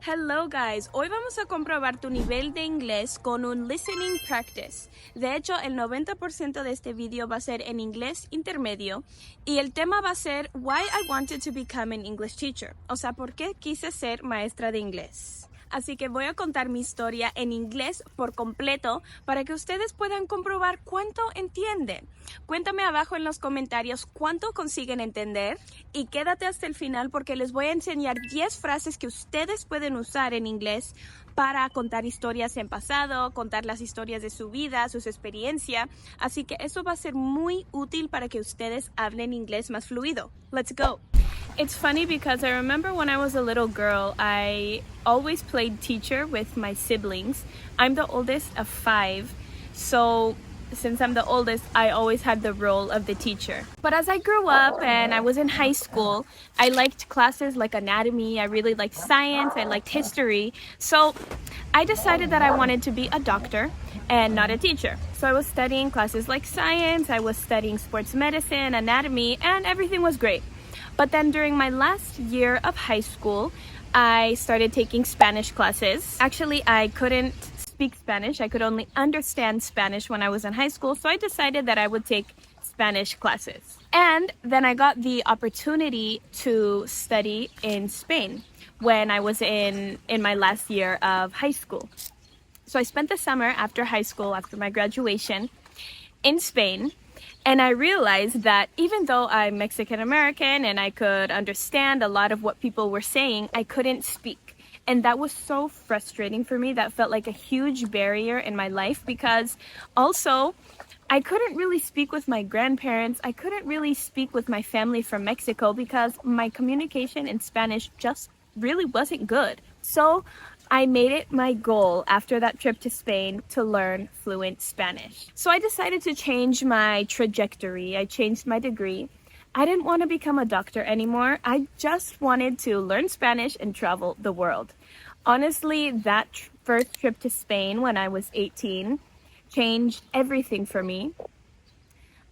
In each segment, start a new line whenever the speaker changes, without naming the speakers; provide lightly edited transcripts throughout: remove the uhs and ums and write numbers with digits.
Hello guys, hoy vamos a comprobar tu nivel de inglés con un listening practice. De hecho, el 90% de este video va a ser en inglés intermedio y el tema va a ser Why I wanted to become an English teacher, o sea, por qué quise ser maestra de inglés. Así que voy a contar mi historia en inglés por completo para que ustedes puedan comprobar cuánto entienden. Cuéntame abajo en los comentarios cuánto consiguen entender y quédate hasta el final porque les voy a enseñar 10 frases que ustedes pueden usar en inglés para contar historias en pasado, contar las historias de su vida, sus experiencias. Así que eso va a ser muy útil para que ustedes hablen inglés más fluido. Let's go! It's funny because I remember when I was a little girl, I always played teacher with my siblings. I'm the oldest of 5, so since I'm the oldest, I always had the role of the teacher. But as I grew up and I was in high school, I liked classes like anatomy, I really liked science, I liked history. So I decided that I wanted to be a doctor and not a teacher. So I was studying classes like science, I was studying sports medicine, anatomy, and everything was great. But then during my last year of high school, I started taking Spanish classes. Actually, I couldn't speak Spanish. I could only understand Spanish when I was in high school. So I decided that I would take Spanish classes. And then I got the opportunity to study in Spain when I was in my last year of high school. So I spent the summer after high school, after my graduation, in Spain. And I realized that even though I'm Mexican American and I could understand a lot of what people were saying, I couldn't speak. And that was so frustrating for me. That felt like a huge barrier in my life because also I couldn't really speak with my grandparents. I couldn't really speak with my family from Mexico because my communication in Spanish just really wasn't good. So I made it my goal after that trip to Spain to learn fluent Spanish. So I decided to change my trajectory. I changed my degree. I didn't want to become a doctor anymore. I just wanted to learn Spanish and travel the world. Honestly, that first trip to Spain when I was 18 changed everything for me.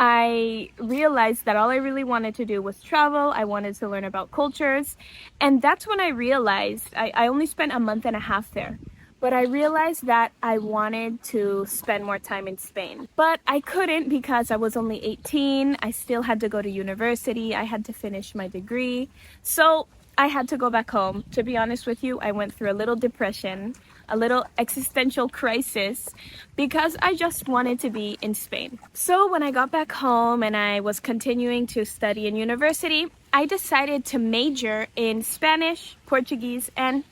I realized that all I really wanted to do was travel. I wanted to learn about cultures. And that's when I realized, I only spent a month and a half there, but I realized that I wanted to spend more time in Spain. But I couldn't because I was only 18. I still had to go to university. I had to finish my degree. So I had to go back home. To be honest with you, I went through a little depression, a little existential crisis because I just wanted to be in Spain. So when I got back home and I was continuing to study in university, I decided to major in Spanish, Portuguese, and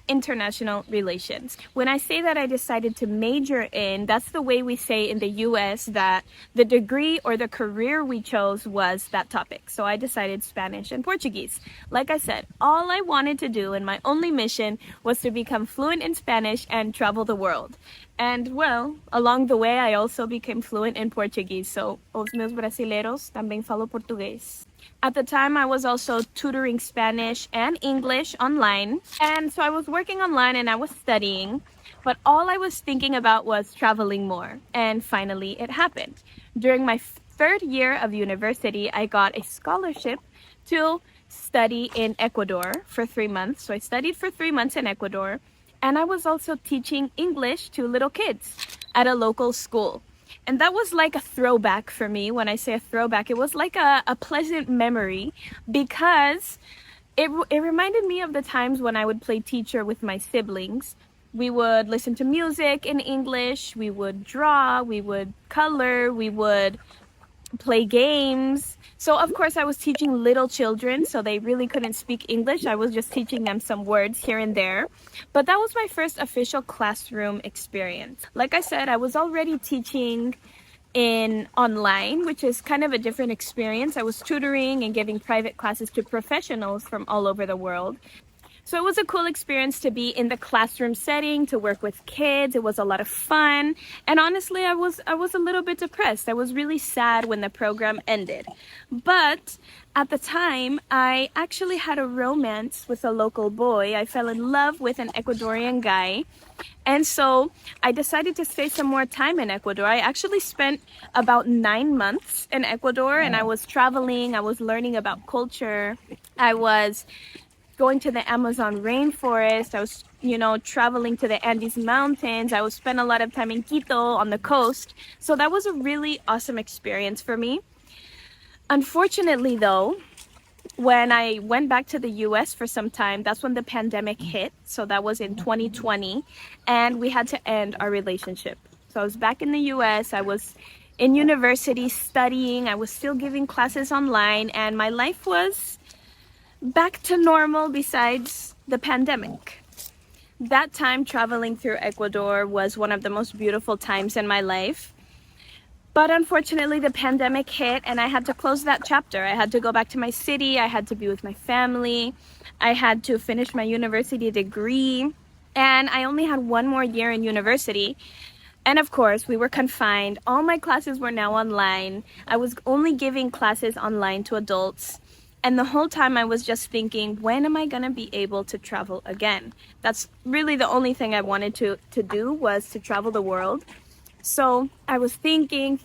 international relations. When I say that I decided to major in, that's the way we say in the US that the degree or the career we chose was that topic. So I decided Spanish and Portuguese. Like I said, all I wanted to do and my only mission was to become fluent in Spanish and travel the world. And well, along the way, I also became fluent in Portuguese. So, os meus brasileiros também falo português. At the time, I was also tutoring Spanish and English online. And so I was working online and I was studying. But all I was thinking about was traveling more. And finally, it happened. During my third year of university, I got a scholarship to study in Ecuador for 3 months. So I studied for 3 months in Ecuador. And I was also teaching English to little kids at a local school. And that was like a throwback for me. When I say a throwback, it was like a pleasant memory because it reminded me of the times when I would play teacher with my siblings. We would listen to music in English, we would draw, we would color, we would play games. So of course I was teaching little children, so they really couldn't speak English. I was just teaching them some words here and there. But that was my first official classroom experience. Like I said, I was already teaching in online, which is kind of a different experience. I was tutoring and giving private classes to professionals from all over the world. So it was a cool experience to be in the classroom setting, to work with kids. It was a lot of fun. And honestly, I was a little bit depressed. I was really sad when the program ended. But at the time, I actually had a romance with a local boy. I fell in love with an Ecuadorian guy. And so I decided to stay some more time in Ecuador. I actually spent about 9 months in Ecuador and I was traveling. I was learning about culture. I was going to the Amazon rainforest. I was traveling to the Andes Mountains. I would spend a lot of time in Quito on the coast. So that was a really awesome experience for me. Unfortunately, though, when I went back to the US for some time, that's when the pandemic hit. So that was in 2020, and we had to end our relationship. So I was back in the US. I was in university studying. I was still giving classes online, and my life was back to normal besides the pandemic. That time traveling through Ecuador was one of the most beautiful times in my life. But unfortunately, the pandemic hit and I had to close that chapter. I had to go back to my city. I had to be with my family. I had to finish my university degree. And I only had one more year in university. And of course, we were confined. All my classes were now online. I was only giving classes online to adults. And the whole time I was just thinking, when am I going to be able to travel again? That's really the only thing I wanted to do, was to travel the world. So I was thinking,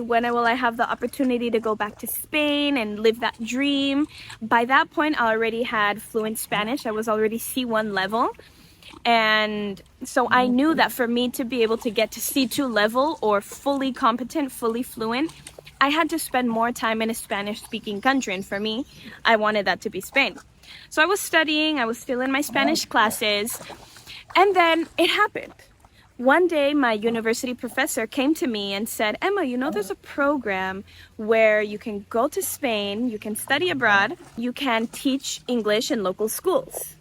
when will I have the opportunity to go back to Spain and live that dream? By that point, I already had fluent Spanish. I was already C1 level. And so I knew that for me to be able to get to C2 level, or fully competent, fully fluent, I had to spend more time in a Spanish-speaking country. And for me, I wanted that to be Spain. So I was studying. I was still in my Spanish classes. And then it happened. One day, my university professor came to me and said, Emma, there's a program where you can go to Spain, you can study abroad, you can teach English in local schools.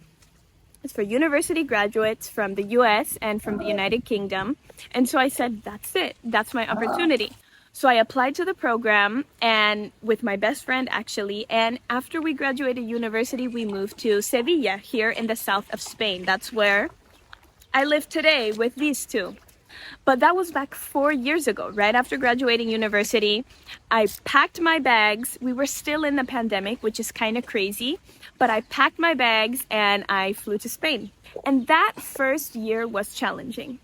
It's for university graduates from the US and from the United Kingdom. And so I said, that's it. That's my opportunity. So I applied to the program, and with my best friend actually, and after we graduated university, we moved to Sevilla here in the south of Spain. That's where I live today with these two. But that was back 4 years ago, right after graduating university. I packed my bags. We were still in the pandemic, which is kind of crazy, but I packed my bags and I flew to Spain. And that first year was challenging.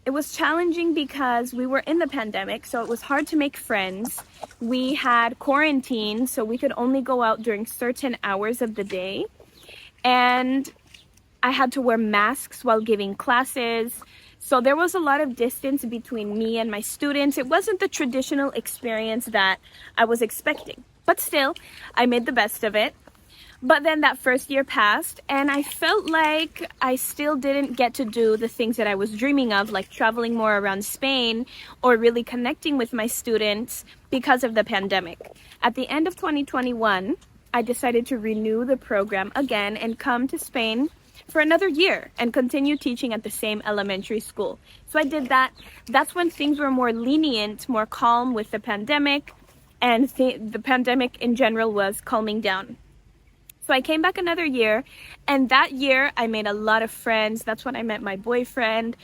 It was challenging because we were in the pandemic, so it was hard to make friends. We had quarantine, so we could only go out during certain hours of the day. And I had to wear masks while giving classes. So there was a lot of distance between me and my students. It wasn't the traditional experience that I was expecting. But still, I made the best of it. But then that first year passed, and I felt like I still didn't get to do the things that I was dreaming of, like traveling more around Spain or really connecting with my students because of the pandemic. At the end of 2021, I decided to renew the program again and come to Spain for another year and continue teaching at the same elementary school. So I did that. That's when things were more lenient, more calm with the pandemic, and the pandemic in general was calming down. So I came back another year, and that year I made a lot of friends. That's when I met my boyfriend.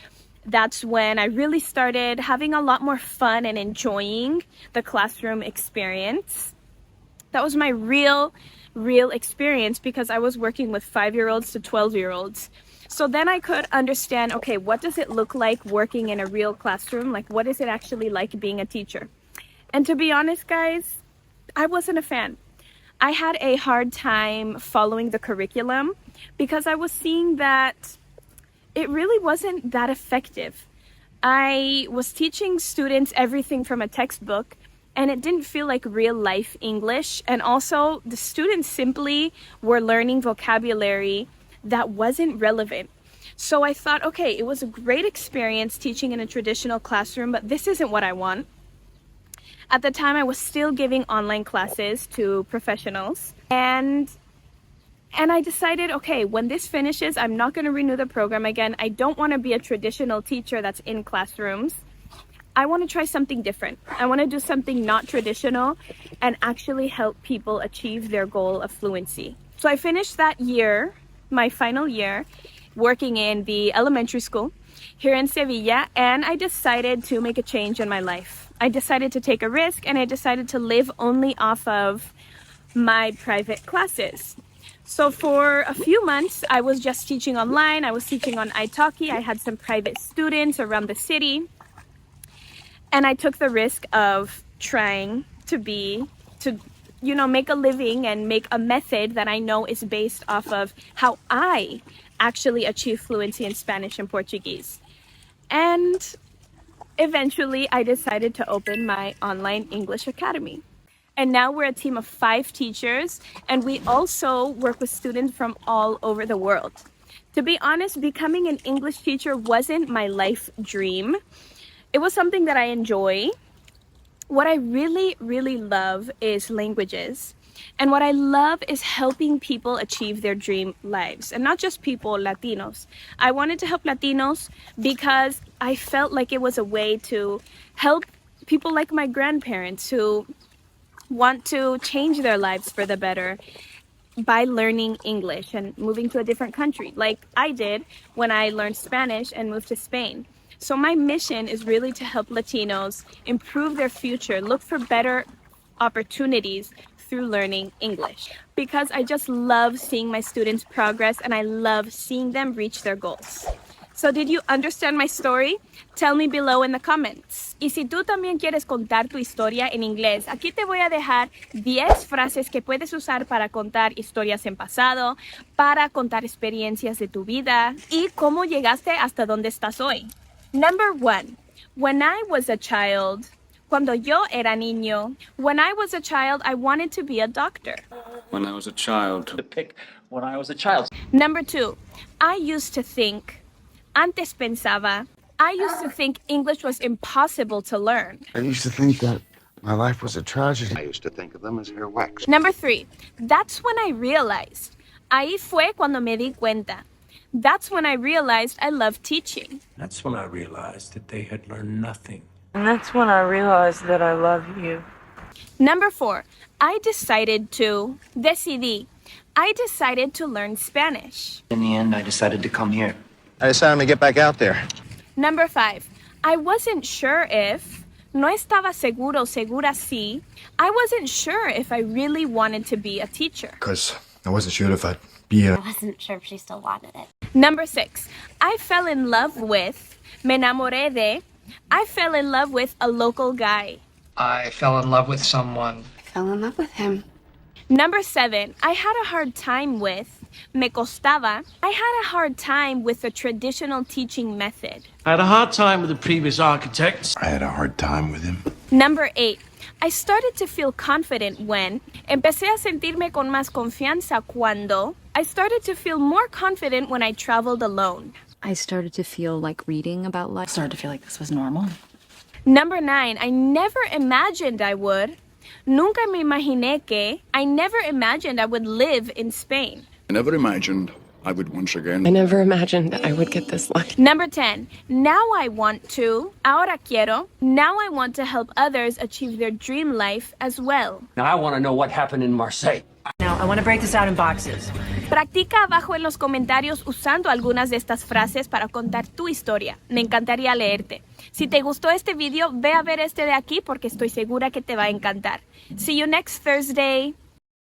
That's when I really started having a lot more fun and enjoying the classroom experience. That was my real experience, because I was working with 5-year-olds to 12-year-olds. So then I could understand, okay, what does it look like working in a real classroom? Like, what is it actually like being a teacher? And to be honest, guys, I wasn't a fan. I had a hard time following the curriculum because I was seeing that it really wasn't that effective. I was teaching students everything from a textbook, and it didn't feel like real life English. And also, the students simply were learning vocabulary that wasn't relevant. So I thought, okay, it was a great experience teaching in a traditional classroom, but this isn't what I want. At the time, I was still giving online classes to professionals. And I decided, okay, when this finishes, I'm not going to renew the program again. I don't want to be a traditional teacher that's in classrooms. I want to try something different. I want to do something not traditional and actually help people achieve their goal of fluency. So I finished that year, my final year, working in the elementary school here in Sevilla, and I decided to make a change in my life. I decided to take a risk, and I decided to live only off of my private classes. So for a few months, I was just teaching online. I was teaching on italki. I had some private students around the city. And I took the risk of trying to make a living and make a method that I know is based off of how I actually achieve fluency in Spanish and Portuguese. And eventually, I decided to open my online English academy. And now we're a team of 5 teachers, and we also work with students from all over the world. To be honest, becoming an English teacher wasn't my life dream. It was something that I enjoy. What I really, really love is languages. And what I love is helping people achieve their dream lives. And not just people, Latinos. I wanted to help Latinos because I felt like it was a way to help people like my grandparents who want to change their lives for the better by learning English and moving to a different country, like I did when I learned Spanish and moved to Spain. So my mission is really to help Latinos improve their future, look for better opportunities through learning English, because I just love seeing my students progress and I love seeing them reach their goals. So did you understand my story? Tell me below in the comments. Y si tú también quieres contar tu historia en inglés, aquí te voy a dejar 10 frases que puedes usar para contar historias en pasado, para contar experiencias de tu vida y cómo llegaste hasta donde estás hoy. Number 1. When I was a child, cuando yo era niño, when I was a child, I wanted to be a doctor.
When I was a child.
To pick when I was a child.
Number 2. I used to think English was impossible to learn.
I used to think that my life was a tragedy. I used to think of them as earwax.
Number 3, that's when I realized. Ahí fue cuando me di cuenta. That's when I realized I loved teaching.
That's when I realized that they had learned nothing.
And that's when I realized that I love you.
Number 4, decidí. I decided to learn Spanish.
In the end, I decided to come here.
I decided to get back out there.
Number 5, I wasn't sure if, no estaba segura si, I wasn't sure if I really wanted to be a teacher.
Because I wasn't sure if I'd be
I wasn't sure if she still wanted it.
Number 6, I fell in love with a local guy.
I fell in love with someone.
Fell in love with him.
Number 7, I had a hard time with, me costaba. I had a hard time with the traditional teaching method.
I had a hard time with the previous architects.
I had a hard time with him.
Number 8, I started to feel confident when, empecé a sentirme con más confianza cuando, I started to feel more confident when I traveled alone.
I started to feel like reading about life.
Started to feel like this was normal.
Number 9, I never imagined I would. Nunca me imaginé que. I never imagined I would live in Spain.
I never imagined I would once again.
I never imagined I would get this lucky.
Number 10, now I want to. Ahora quiero. Now I want to help others achieve their dream life as well.
Now I want to know what happened in Marseille.
Now, I want to break this out in boxes.
Practica abajo en los comentarios usando algunas de estas frases para contar tu historia. Me encantaría leerte. Si te gustó este video, ve a ver este de aquí porque estoy segura que te va a encantar. See you next Thursday.